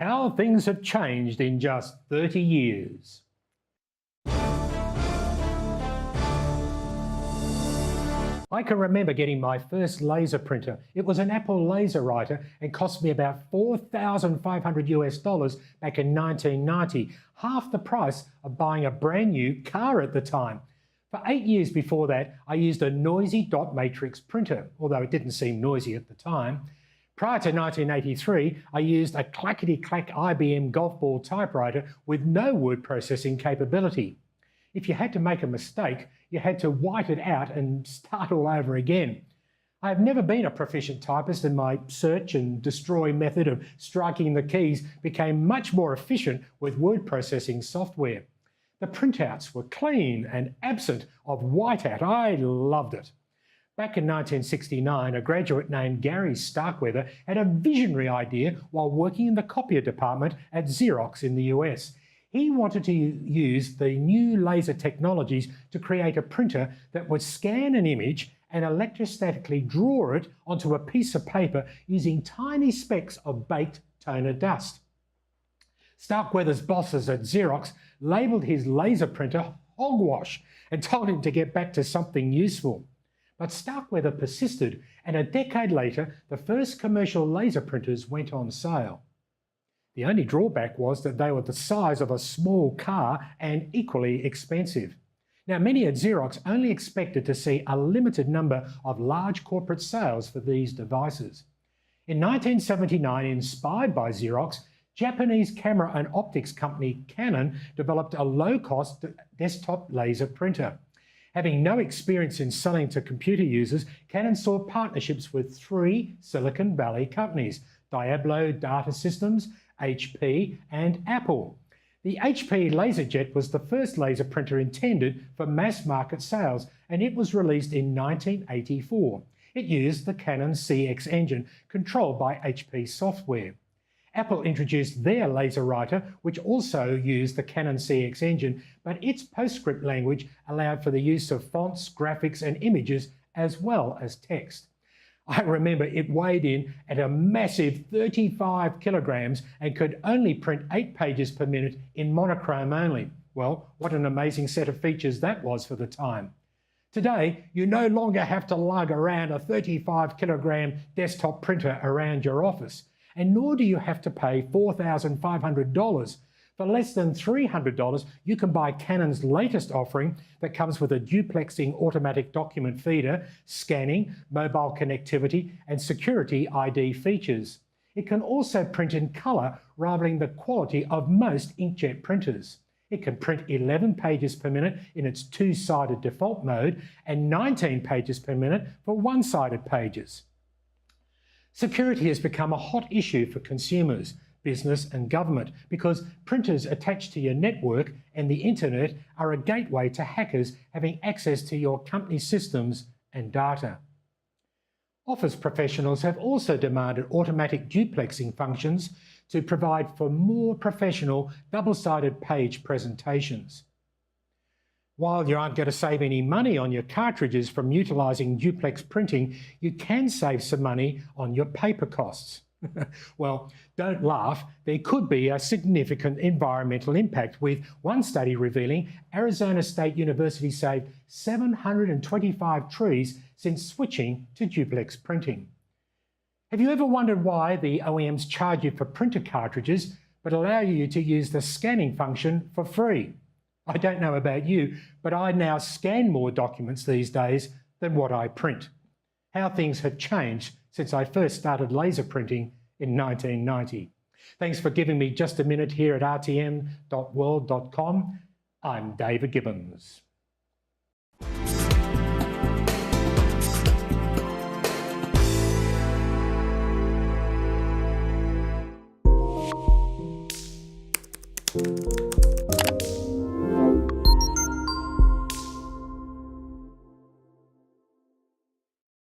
How things have changed in just 30 years. I can remember getting my first laser printer. It was an Apple LaserWriter and cost me about $4,500 back in 1990, half the price of buying a brand new car at the time. For 8 years before that, I used a noisy dot matrix printer, although it didn't seem noisy at the time. Prior to 1983, I used a clackety-clack IBM golf ball typewriter with no word processing capability. If you had to make a mistake, you had to white it out and start all over again. I have never been a proficient typist, and my search and destroy method of striking the keys became much more efficient with word processing software. The printouts were clean and absent of whiteout. I loved it. Back in 1969, a graduate named Gary Starkweather had a visionary idea while working in the copier department at Xerox in the US. He wanted to use the new laser technologies to create a printer that would scan an image and electrostatically draw it onto a piece of paper using tiny specks of baked toner dust. Starkweather's bosses at Xerox labelled his laser printer hogwash and told him to get back to something useful. But Starkweather persisted, and a decade later, the first commercial laser printers went on sale. The only drawback was that they were the size of a small car and equally expensive. Now, many at Xerox only expected to see a limited number of large corporate sales for these devices. In 1979, inspired by Xerox, Japanese camera and optics company Canon developed a low-cost desktop laser printer. Having no experience in selling to computer users, Canon saw partnerships with 3 Silicon Valley companies: Diablo Data Systems, HP, and Apple. The HP LaserJet was the first laser printer intended for mass market sales, and it was released in 1984. It used the Canon CX engine, controlled by HP software. Apple introduced their LaserWriter, which also used the Canon CX engine, but its PostScript language allowed for the use of fonts, graphics, and images, as well as text. I remember it weighed in at a massive 35 kilograms and could only print 8 pages per minute in monochrome only. Well, what an amazing set of features that was for the time. Today, you no longer have to lug around a 35 kilogram desktop printer around your office, and nor do you have to pay $4,500. For less than $300, you can buy Canon's latest offering that comes with a duplexing automatic document feeder, scanning, mobile connectivity, and security ID features. It can also print in colour, rivaling the quality of most inkjet printers. It can print 11 pages per minute in its 2-sided default mode and 19 pages per minute for 1-sided pages. Security has become a hot issue for consumers, business and government, because printers attached to your network and the internet are a gateway to hackers having access to your company's systems and data. Office professionals have also demanded automatic duplexing functions to provide for more professional double-sided page presentations. While you aren't going to save any money on your cartridges from utilising duplex printing, you can save some money on your paper costs. Well, don't laugh. There could be a significant environmental impact, with one study revealing Arizona State University saved 725 trees since switching to duplex printing. Have you ever wondered why the OEMs charge you for printer cartridges but allow you to use the scanning function for free? I don't know about you, but I now scan more documents these days than what I print. How things have changed since I first started laser printing in 1990. Thanks for giving me just a minute here at rtm.world.com. I'm David Gibbons.